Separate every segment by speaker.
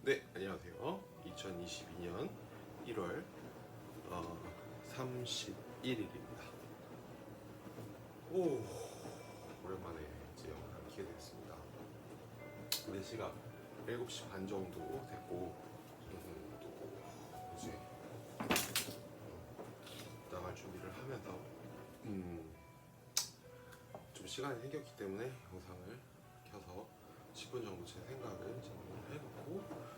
Speaker 1: 네, 안녕하세요. 2022년 1월 31일입니다. 오, 오랜만에 이제 영상을 키게 됐습니다. 4시가 7시 반 정도 됐고, 저는 또 이제 나갈 준비를 하면서 좀 시간이 생겼기 때문에 영상을 켜서 10분 정도 제 생각을 정리를 해놓고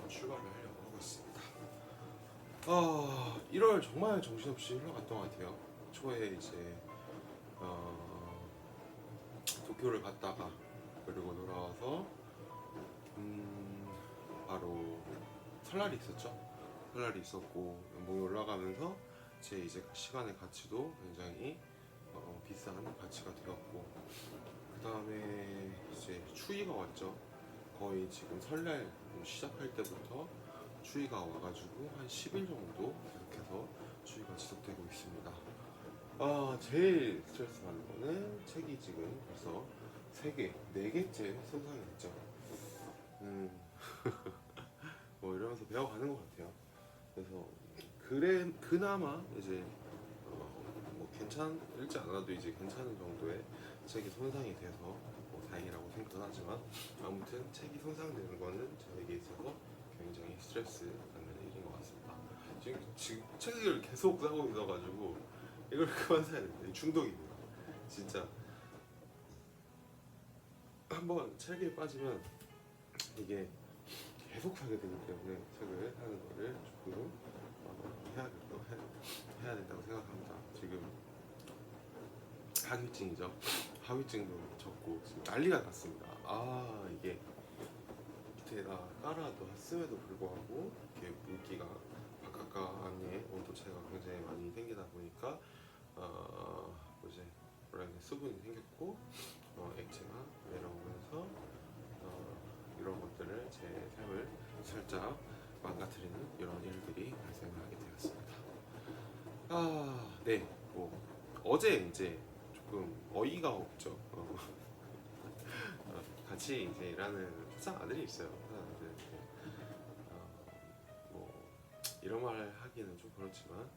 Speaker 1: 출발을 하려고 하고 있습니다. 1월 정말 정신없이 흘러갔던 것 같아요. 초에 이제 도쿄를 갔다가 그리고 돌아와서 바로 설날이 있었죠. 설날이 있었고 연봉이 올라가면서 제 이제 시간의 가치도 굉장히 비싼 가치가 되었고, 그 다음에 이제 추위가 왔죠. 거의 지금 설날 시작할 때부터 추위가 와가지고 한 10일 정도 계속해서 추위가 지속되고 있습니다. 제일 스트레스 받는 거는 책이 지금 벌써 3개, 4개째 손상이 됐죠. 뭐 이러면서 배워가는 것 같아요. 그래서 그나마 이제 뭐 괜찮을지 않아도 이제 괜찮은 정도의 책이 손상이 돼서 뭐 다행이라고 생각은 하지만, 아무튼 책이 손상되는 거는 저에게 있어서 굉장히 스트레스 받는 일인 것 같습니다. 지금 책을 계속 사고 있어가지고 이걸 그만 사야 됩니다. 중독입니다. 진짜 한번 책에 빠지면 이게 계속 사게 되기 때문에 책을 사는 거를 조금 해야 된다고 생각합니다. 지금 하위증이죠. 하위증도 적고 지금 난리가 났습니다. 이게 밑에다 깔아뒀음에도 불구하고 이렇게 물기가 바깥과 안에 온도 차이가 굉장히 많이 생기다 보니까 이제 수분이 생겼고 액체가 내려오면서 이런 것들을 제 삶을 살짝 망가뜨리는 이런 일들이 발생을 하게 되었습니다. 네, 뭐 어제 이제 조금 어이가 없죠. 같이 이제 일하는 회사 아들이 있어요. 회사 아들인데 뭐 이런 말 하기는 좀 그렇지만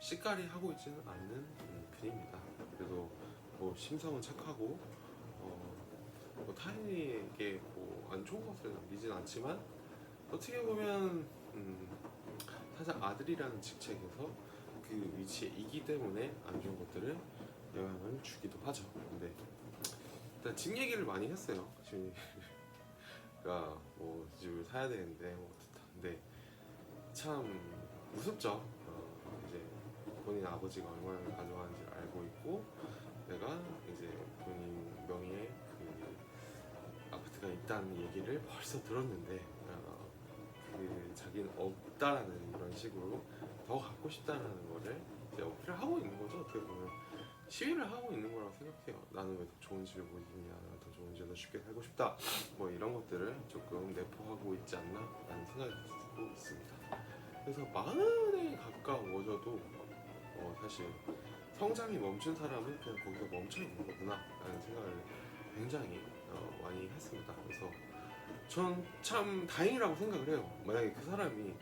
Speaker 1: 시까리 하고 있지는 않는 편입니다. 그래도 뭐 심성은 착하고 뭐 타인에게 뭐 안 좋은 것을 남기진 않지만, 어떻게 보면 사실 아들이라는 직책에서 그 위치에 있기 때문에 안 좋은 것들을 영향을 주기도 하죠. 근데 일단 집 얘기를 많이 했어요. 집가 뭐 집을 사야 되는데 뭐 근데 참 무섭죠. 이제 본인 아버지가 얼마나 가져가는지를 알고 있고, 내가 이제 본인 명의의 그 아파트가 있다는 얘기를 벌써 들었는데 그 자기는 없다라는 이런 식으로 더 갖고 싶다라는 거를 이제 어필을 하고 있는 거죠. 어떻게 보면 시위를 하고 있는 거라고 생각해요. 나는 왜 더 좋은 집을 못 있냐, 나는 더 좋은 집에 더 쉽게 살고 싶다, 뭐 이런 것들을 조금 내포하고 있지 않나 라는 생각이 들고 있습니다. 그래서 40에 가까워져도 사실 성장이 멈춘 사람은 그냥 거기서 멈춰 있는 거구나 라는 생각을 굉장히 많이 했습니다. 그래서 전 참 다행이라고 생각을 해요. 만약에 그 사람이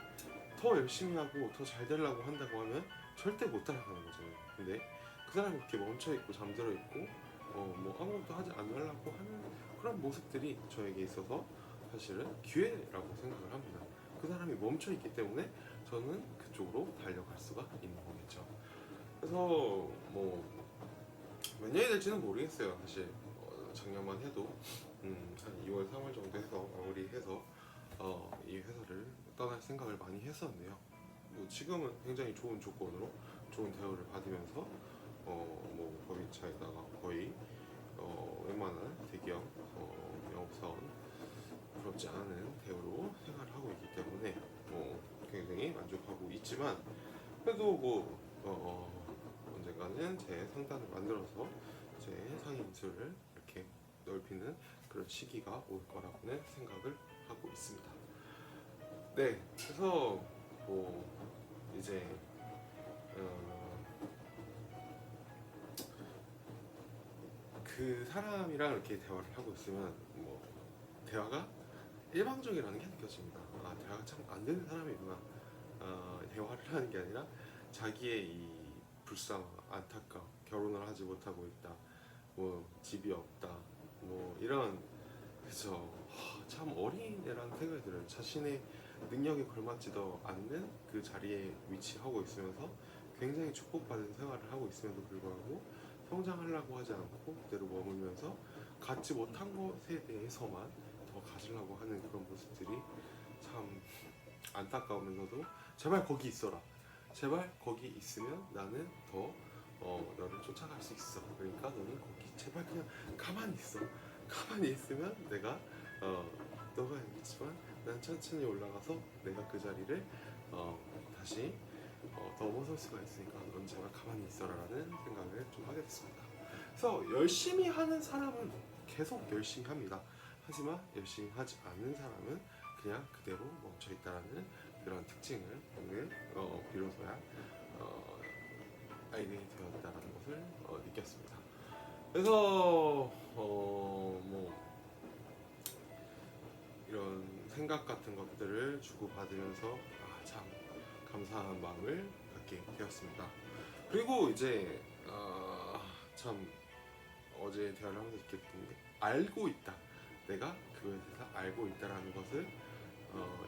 Speaker 1: 더 열심히 하고 더 잘 되려고 한다고 하면 절대 못 따라가는 거잖아요. 근데 그 사람이 이렇게 멈춰 있고 잠들어 있고 뭐 아무것도 하지 않으려고 하는 그런 모습들이 저에게 있어서 사실은 기회라고 생각을 합니다. 그 사람이 멈춰 있기 때문에 저는 그쪽으로 달려갈 수가 있는 거겠죠. 그래서 뭐 몇 년이 될지는 모르겠어요. 사실 작년만 해도 한 2월 3월 정도 해서 마무리해서 이 회사를 떠날 생각을 많이 했었는데요. 뭐 지금은 굉장히 좋은 조건으로 좋은 대우를 받으면서 뭐 법인차에다가 거의 웬만한 대기업 영업사원 부럽지 않은 대우로 생활을 하고 있기 때문에 굉장히 만족하고 있지만, 그래도 뭐 언젠가는 제 상단을 만들어서 제 상위 인수를 이렇게 넓히는 그런 시기가 올 거라고는 생각을 하고 있습니다. 네, 그래서 뭐 이제 그 사람이랑 이렇게 대화를 하고 있으면 뭐 대화가 일방적이라는 게 느껴집니다. 아, 대화가 참 안 되는 사람이구나. 대화를 하는 게 아니라 자기의 이 불쌍, 안타까움, 결혼을 하지 못하고 있다, 뭐 집이 없다, 뭐 이런, 그죠. 참 어린애라는 생각이 들어요. 자신의 능력에 걸맞지도 않는 그 자리에 위치하고 있으면서 굉장히 축복받은 생활을 하고 있음에도 불구하고 성장하려고 하지 않고 그대로 머물면서 갖지 못한 것에 대해서만 더 가지려고 하는 그런 모습들이 참 안타까우면서도 제발 거기 있어라. 제발 거기 있으면 나는 더 너를 쫓아갈 수 있어. 그러니까 너는 거기 제발 그냥 가만히 있어. 가만히 있으면 내가 너가 여기 있지만 난 천천히 올라가서 내가 그 자리를 다시 넘어설 수가 있으니까 넌 제발 가만히 있어라라는 생각을 좀 하게 됐습니다. 그래서 열심히 하는 사람은 계속 열심히 합니다. 하지만 열심히 하지 않는 사람은 그냥 그대로 멈춰 있다라는 그런 특징을 오늘 비로소야 알게 되었다라는 것을 느꼈습니다. 그래서 뭐 이런 생각 같은 것들을 주고받으면서 참 감사한 마음을 갖게 되었습니다. 그리고 이제 참 어제 대화를 하면서 느꼈던 게 알고 있다. 내가 그거에 대해서 알고 있다라는 것을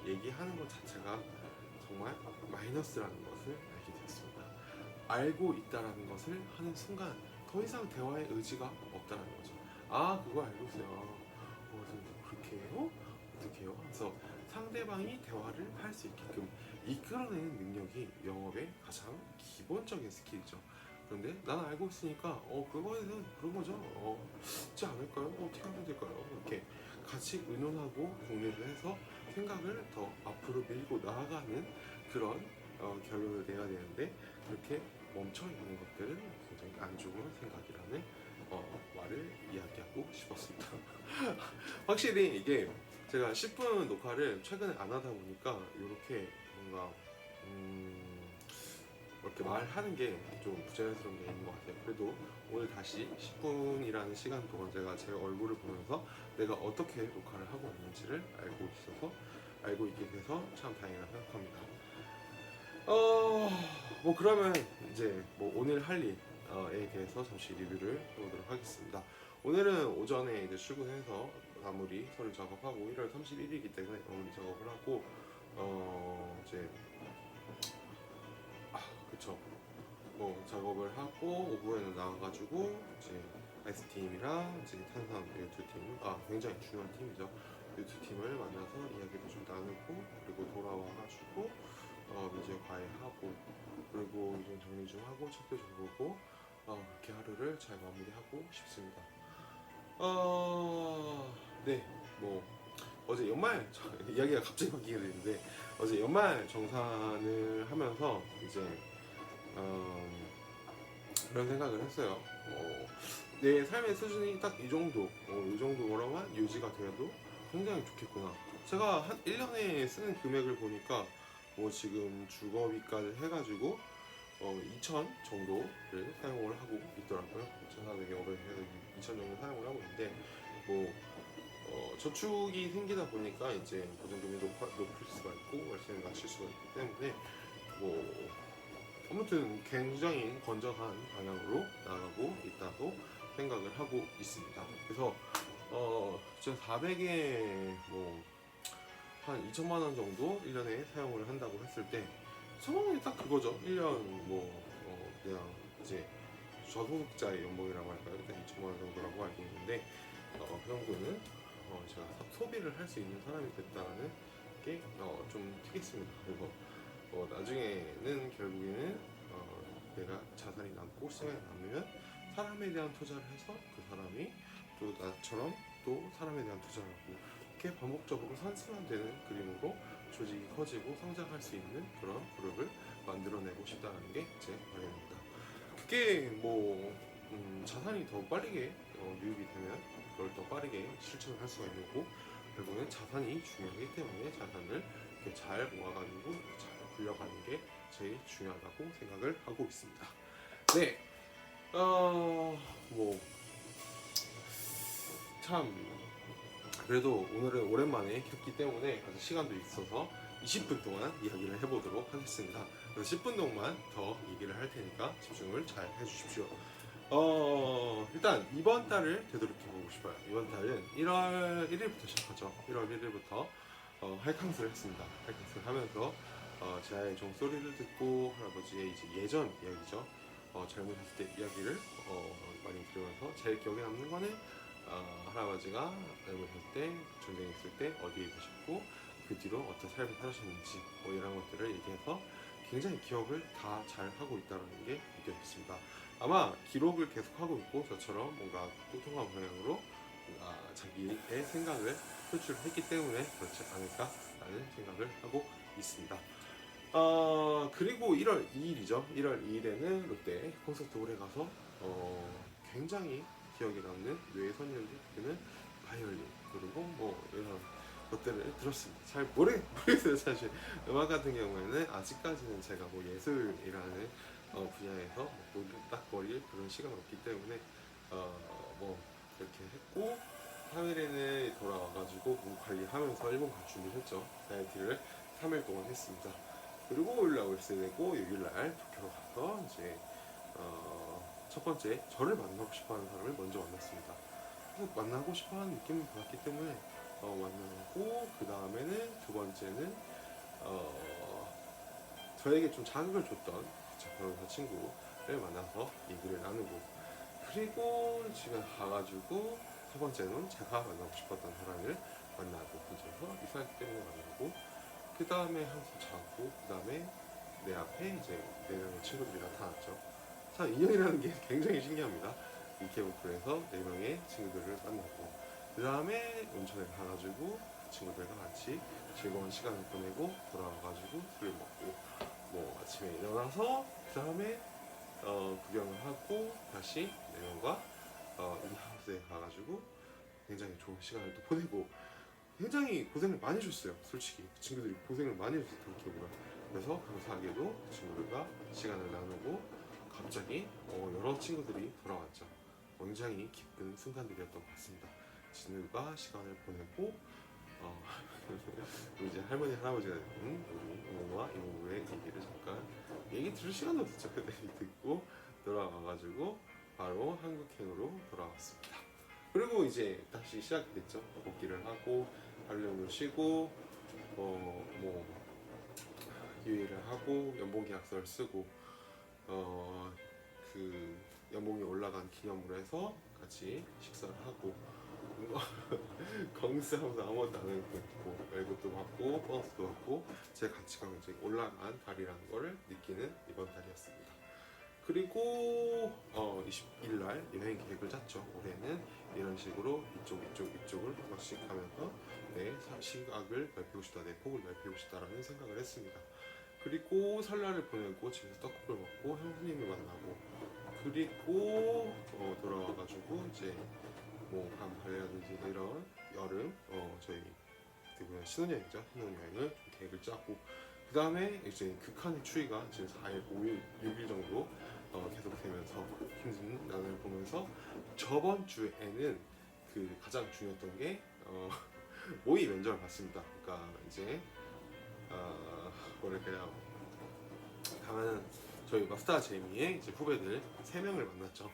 Speaker 1: 얘기하는 것 자체가 정말 마이너스라는 것을 알게 되었습니다. 알고 있다라는 것을 하는 순간 더 이상 대화의 의지가 없다는 거죠. 아, 그거 알고 있어요. 그렇게 해요? 어떻게 해요? 그래서 상대방이 대화를 할 수 있게끔 이끌어내는 능력이 영업의 가장 기본적인 스킬이죠. 그런데 나는 알고 있으니까 그거에는 그런 거죠. 있지 않을까요? 어떻게 하면 될까요? 이렇게 같이 의논하고 공유를 해서 생각을 더 앞으로 밀고 나아가는 그런 결론을 내야 되는데 그렇게 멈춰 있는 것들은 굉장히 안 좋은 생각이라는 말을 이야기하고 싶었습니다. 확실히 이게 제가 10분 녹화를 최근에 안 하다 보니까 이렇게 뭔가 이렇게 말하는 게 좀 부자연스러운 게 있는 것 같아요. 그래도 오늘 다시 10분이라는 시간 동안 제가 제 얼굴을 보면서 내가 어떻게 녹화를 하고 있는지를 알고 있게 돼서 참 다행이라 생각합니다. 뭐 그러면 이제 뭐 오늘 할 일에 대해서 잠시 리뷰를 해보도록 하겠습니다. 오늘은 오전에 이제 출근해서 마무리 서류 작업하고 1월 31일이기 때문에 마무리 작업을 하고 이제 그쵸, 뭐 작업을 하고 오후에는 나와가지고 이제 S팀이랑 이제 탄산 U2팀 굉장히 중요한 팀이죠. U2팀을 만나서 이야기도 좀 나누고 그리고 돌아와가지고 이제 과외하고 그리고 이제 정리 좀 하고 책도 좀 보고 그렇게 하루를 잘 마무리하고 싶습니다. 네, 뭐 어제 연말 이야기가 갑자기 바뀌게 되는데 어제 연말 정산을 하면서 이제 그런 생각을 했어요. 내 삶의 수준이 딱 이 정도, 이 정도로만 유지가 되어도 굉장히 좋겠구나. 제가 한 1년에 쓰는 금액을 보니까 뭐 지금 주거비까지 해가지고 2천 정도를 사용을 하고 있더라고요. 1,400에 500 해서 2천 정도 사용을 하고 있는데 뭐 저축이 생기다 보니까 이제 보증금이 높을 수가 있고 월세는 낮출 수가 있기 때문에 뭐 아무튼 굉장히 건전한 방향으로 나가고 있다고 생각을 하고 있습니다. 그래서 제가 400에 뭐 한 2천만 원 정도 1년에 사용을 한다고 했을 때 1천만 원이 딱 그거죠. 1년 뭐 그냥 이제 저소득자의 연봉이라고 할까요? 일단 2천만 원 정도라고 알고 있는데 그 정도는 제가 소비를 할 수 있는 사람이 됐다는 게 좀 크겠습니다. 그래서 나중에는 결국에는 내가 자산이 남고 시간이 남으면 사람에 대한 투자를 해서 그 사람이 또 나처럼 또 사람에 대한 투자를 하고 이렇게 반복적으로 산술화되는 그림으로 조직이 커지고 성장할 수 있는 그런 그룹을 만들어내고 싶다는 게 제 바람입니다. 그게 뭐 자산이 더 빠르게 유입이 되면 그걸 더 빠르게 실천을 할 수가 있는 거고 결국은 자산이 중요하기 때문에 자산을 이렇게 잘 모아가지고 잘 굴려가는 게 제일 중요하다고 생각을 하고 있습니다. 네, 뭐 참 그래도 오늘은 오랜만에 켰기 때문에 아주 시간도 있어서 20분 동안 이야기를 해보도록 하겠습니다. 그래서 10분 동안 더 얘기를 할 테니까 집중을 잘 해주십시오. 일단 이번 달을 되돌이켜보고 싶어요. 이번 달은 1월 1일부터 시작하죠. 1월 1일부터 할캉스를 했습니다. 할캉스를 하면서 제 아이의 종소리를 듣고 할아버지의 이제 예전 이야기죠. 젊으셨을 때 이야기를 많이 들으면서 제일 기억에 남는 거는 할아버지가 젊으셨을 때, 전쟁에 있을 때 어디에 계셨고 그 뒤로 어떤 삶을 살으셨는지 뭐 이런 것들을 얘기해서 굉장히 기억을 다 잘 하고 있다는 게 느껴졌습니다. 아마 기록을 계속 하고 있고 저처럼 뭔가 뚱뚱한 방향으로 뭔가 자기의 생각을 표출했기 때문에 그렇지 않을까라는 생각을 하고 있습니다. 그리고 1월 2일이죠. 1월 2일에는 롯데 콘서트홀에 가서 굉장히 기억에 남는 뇌선연주는 바이올린 그리고 뭐 이런 것들을 들었습니다. 잘 모르겠어요. 사실 음악 같은 경우에는 아직까지는 제가 뭐 예술이라는 분야에서 뭐 노닥거릴 그런 시간이 없기 때문에 뭐 이렇게 했고 3일에는 돌아와가지고 몸 관리하면서 일본 갈 준비를 했죠. 다이어트를 3일 동안 했습니다. 그리고 5일날 월세 내고 6일날 도쿄로 가서 이제 첫 번째 저를 만나고 싶어하는 사람을 먼저 만났습니다. 그래서 만나고 싶어하는 느낌을 받았기 때문에 만나고 그 다음에는 두 번째는 저에게 좀 자극을 줬던 제 변호사 친구를 만나서 얘기를 나누고 그리고 집에 가가지고 세 번째는 제가 만나고 싶었던 사람을 만나고 이제서 이사했기 때문에 만나고 그 다음에 항상 자고 그 다음에 내 앞에 이제 4명의 친구들이 나타났죠. 참 인연이라는 게 굉장히 신기합니다. 이케부쿠에서 4명의 친구들을 만나고 그 다음에 온천에 가가지고 그 친구들과 같이 즐거운 시간을 보내고 돌아와가지고 술을 먹고 뭐 아침에 일어나서 그 다음에 구경을 하고 다시 4명과 인하우스에 가가지고 굉장히 좋은 시간을 또 보내고 굉장히 고생을 많이 줬어요. 솔직히 그 친구들이 고생을 많이 줬던 기억으로 그래서 감사하게도 그 친구들과 시간을 나누고 갑자기 여러 친구들이 돌아왔죠. 굉장히 기쁜 순간들이었던 것 같습니다. 친구들과 시간을 보내고 이제 할머니 할아버지가 되는 우리 이모와 이모부의 얘기를 잠깐 얘기 들을 시간도 없었죠. 그때 듣고 돌아와가지고 바로 한국행으로 돌아왔습니다. 그리고 이제 다시 시작이 됐죠. 복귀를 하고 하루 정도 쉬고 뭐 유예를 하고 연봉 계약서를 쓰고 그 연봉이 올라간 기념으로 해서 같이 식사를 하고 검수하면서 아무것도 안 해도 됐고 월급도 받고 보너스도 받고 제 가치관이 이제 올라간 달이라는 거를 느끼는 이번 달이었습니다. 그리고 20일 날 여행 계획을 짰죠. 올해는 이런 식으로 이쪽을 한 번씩 하면서 내 시각을 넓히고 싶다, 내 폭을 넓히고 싶다라는 생각을 했습니다. 그리고 설날을 보내고 집에서 떡국을 먹고 형수님을 만나고 그리고 돌아와가지고 이제 뭐 반팔이라든지 이런 여름 저희 신혼여행이죠. 신혼여행을 좀 계획을 짜고 그 다음에 이제 극한의 추위가 지금 4일, 5일, 6일 정도 계속되면서 힘든 날을 보면서 저번 주에는 그 가장 중요했던 게 모의 면접을 봤습니다. 그러니까 이제 뭐랄까요 다만 저희 마스터 제미의 이제 후배들 3명을 만났죠.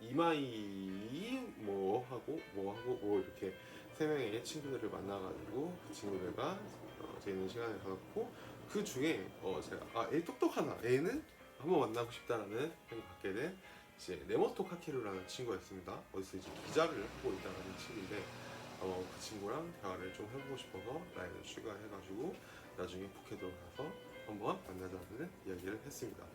Speaker 1: 이마이 뭐 이렇게 3명의 친구들을 만나가지고 그 친구들과 재밌는 시간을 가졌고 그 중에 제가 애 똑똑하다 애는 한번 만나고 싶다라는 생각을 갖게 된 이제 네모토 카케루라는 친구였습니다. 어디서 이제 기자를 하고 있다는 친구인데 그 친구랑 대화를 좀 해보고 싶어서 라인을 추가해가지고 나중에 북해도 가서 한번 만나자는 이야기를 했습니다.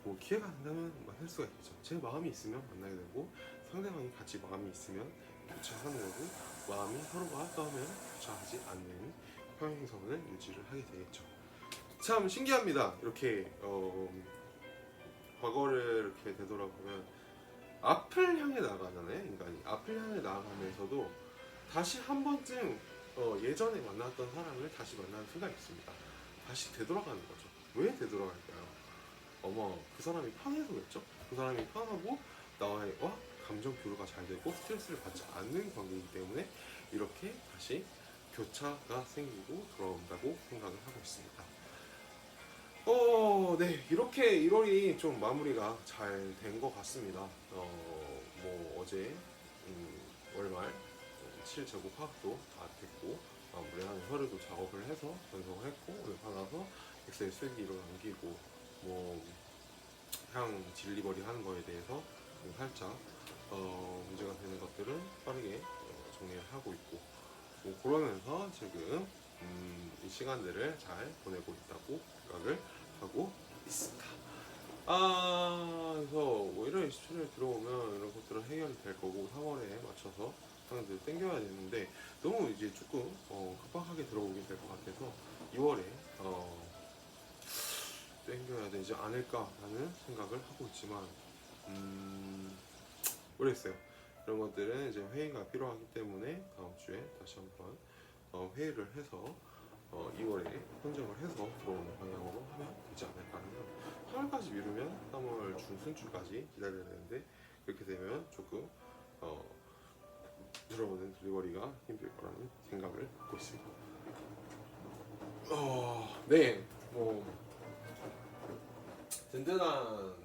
Speaker 1: 뭐 기회가 된다면 만날 수가 있겠죠. 제 마음이 있으면 만나게 되고 상대방이 같이 마음이 있으면 교차하는 거고 마음이 서로가 싸우면 교차하지 않는 평행선을 유지를 하게 되겠죠. 참 신기합니다. 이렇게 과거를 이렇게 되돌아보면 앞을 향해 나가잖아요. 인간이 앞을 향해 나아가면서도 다시 한 번쯤 예전에 만났던 사람을 다시 만나는 순간이 있습니다. 다시 되돌아가는 거죠. 왜 되돌아갈까요? 그 사람이 편해서겠죠? 그 사람이 편하고 나와 감정 교류가 잘 되고 스트레스를 받지 않는 관계이기 때문에 이렇게 다시 교차가 생기고 돌아온다고 생각을 하고 있습니다. 네, 이렇게 1월이 좀 마무리가 잘 된 것 같습니다. 뭐 어제 월말 실제고 파악도 다 됐고, 마무리하는 서류도 작업을 해서 전송을 했고, 오늘 받아서 엑셀 쓰기로 남기고, 뭐 향 딜리버리 하는 거에 대해서 좀 살짝 문제가 되는 것들은 빠르게 정리를 하고 있고, 뭐 그러면서 지금 이 시간들을 잘 보내고 있다고 생각을 하고 있습니다. 그래서 뭐 1월 27일 들어오면 이런 것들은 해결이 될 거고 3월에 맞춰서 상황들을 땡겨야 되는데 너무 이제 조금 급박하게 들어오게 될 것 같아서 2월에 땡겨야 되지 않을까라는 생각을 하고 있지만 모르겠어요. 이런 것들은 이제 회의가 필요하기 때문에 다음 주에 다시 한번 회의를 해서 2월에 선정을 해서 들어오는 방향으로 하면 되지 않을까 하는. 3월까지 미루면 3월 중순쯤까지 기다려야 되는데 그렇게 되면 조금 들어오는 딜리버리가 힘들 거라는 생각을 갖고 있습니다. 네, 뭐 든든한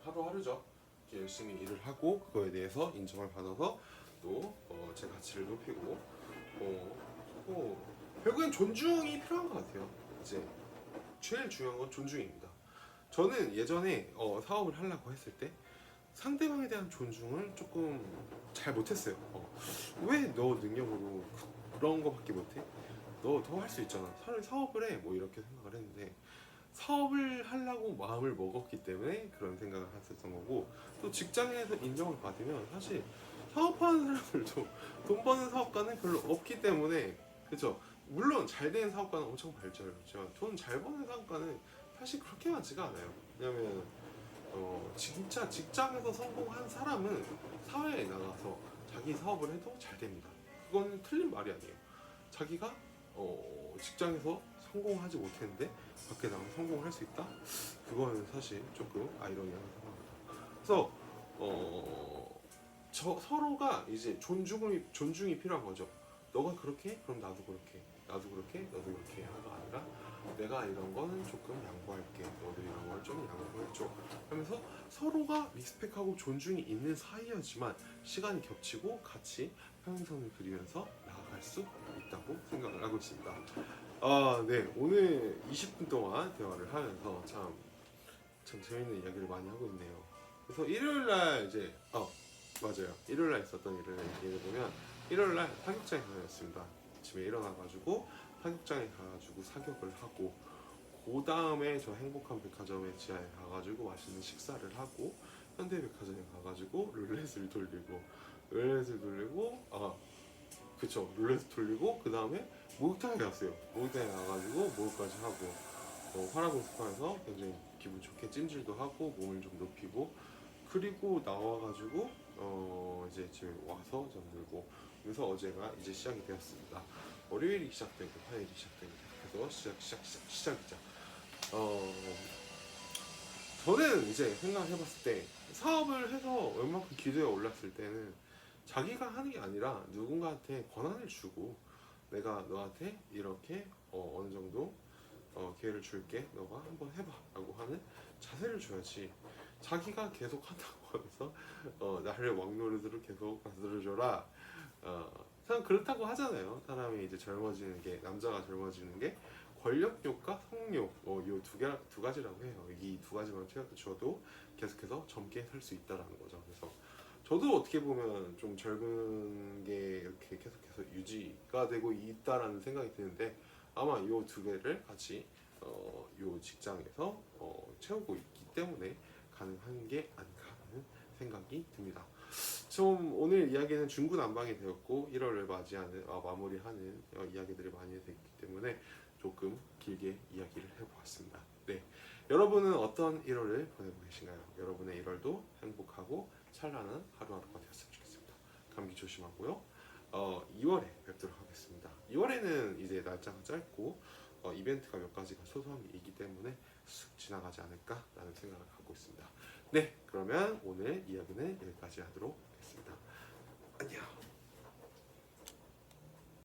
Speaker 1: 하루하루죠. 이렇게 열심히 일을 하고 그거에 대해서 인정을 받아서 또 제 가치를 높이고 결국엔 존중이 필요한 것 같아요. 이제 제일 중요한 건 존중입니다. 저는 예전에 사업을 하려고 했을 때 상대방에 대한 존중을 조금 잘 못했어요. 왜 너 능력으로 그런 거밖에 못해? 너 더 할 수 있잖아. 차라리 사업을 해. 뭐 이렇게 생각을 했는데 사업을 하려고 마음을 먹었기 때문에 그런 생각을 했었던 거고, 또 직장에서 인정을 받으면 사실 사업하는 사람들도 돈 버는 사업가는 별로 없기 때문에, 그렇죠. 물론 잘 되는 사업가는 엄청 발전했지만 돈 잘 버는 사업가는 사실 그렇게 많지가 않아요. 왜냐면 진짜 직장에서 성공한 사람은 사회에 나가서 자기 사업을 해도 잘 됩니다. 그거는 틀린 말이 아니에요. 자기가 직장에서 성공하지 못했는데 밖에 나가서 성공을 할 수 있다? 그거는 사실 조금 아이러니한 상황입니다. 그래서 서로가 이제 존중이 필요한 거죠. 너가 그렇게? 그럼 나도 그렇게. 나도 그렇게? 너도 그렇게 하가 아니라 내가 이런 거는 조금 양보할게. 너도 이런 걸 좀 양보해줘. 하면서 서로가 리스펙하고 존중이 있는 사이여지만 시간이 겹치고 같이 평행선을 그리면서 나아갈 수 있다고 생각을 하고 있습니다. 네. 오늘 20분 동안 대화를 하면서 참 재밌는 이야기를 많이 하고 있네요. 그래서 일요일날 이제 맞아요. 일요일날 있었던 일을 얘기해보면 일요일날 사격장에 다녔습니다. 아침에 일어나가지고 사격장에 가가지고 사격을 하고, 그 다음에 저 행복한 백화점에 지하에 가가지고 맛있는 식사를 하고, 현대백화점에 가가지고 룰렛을 돌리고 그쵸, 룰렛을 돌리고 그 다음에 목욕탕에 갔어요. 목욕탕에 가가지고 목욕까지 하고 화라봉 스파에서 굉장히 기분 좋게 찜질도 하고 몸을 좀 높이고, 그리고 나와가지고 이제 집에 와서 잠들고, 그래서 어제가 이제 시작이 되었습니다. 월요일이 시작되고 화요일이 시작되고 그래서 시작이죠. 저는 이제 생각해봤을 때 사업을 해서 웬만큼 기도에 올랐을 때는 자기가 하는 게 아니라 누군가한테 권한을 주고, 내가 너한테 이렇게 어느 정도 기회를 줄게, 너가 한번 해봐 라고 하는 자세를 줘야지, 자기가 계속 한다고 하면서 나를 왕노릇으로 계속 만들어줘라. 참 그렇다고 하잖아요. 사람이 이제 젊어지는 게, 남자가 젊어지는 게 권력욕과 성욕, 두 가지라고 해요. 이 두 가지만 채워도 계속해서 젊게 살 수 있다라는 거죠. 그래서 저도 어떻게 보면 좀 젊은 게 이렇게 계속해서 유지가 되고 있다라는 생각이 드는데, 아마 이 두 개를 같이 이 직장에서 채우고 있기 때문에 가능한 게 아닌가 하는 생각이 듭니다. 좀 오늘 이야기는 중구난방이 되었고 1월을 마무리하는 이야기들이 많이 됐기 때문에 조금 길게 이야기를 해보았습니다. 네, 여러분은 어떤 1월을 보내고 계신가요? 여러분의 1월도 행복하고 찬란한 하루하루가 되었으면 좋겠습니다. 감기 조심하고요. 2월에 뵙도록 하겠습니다. 2월에는 이제 날짜가 짧고 이벤트가 몇 가지가 소소한 게 있기 때문에 쓱 지나가지 않을까라는 생각을 갖고 있습니다. 네, 그러면 오늘 이야기는 여기까지 하도록 하겠습니다. 하겠습니다. 안녕.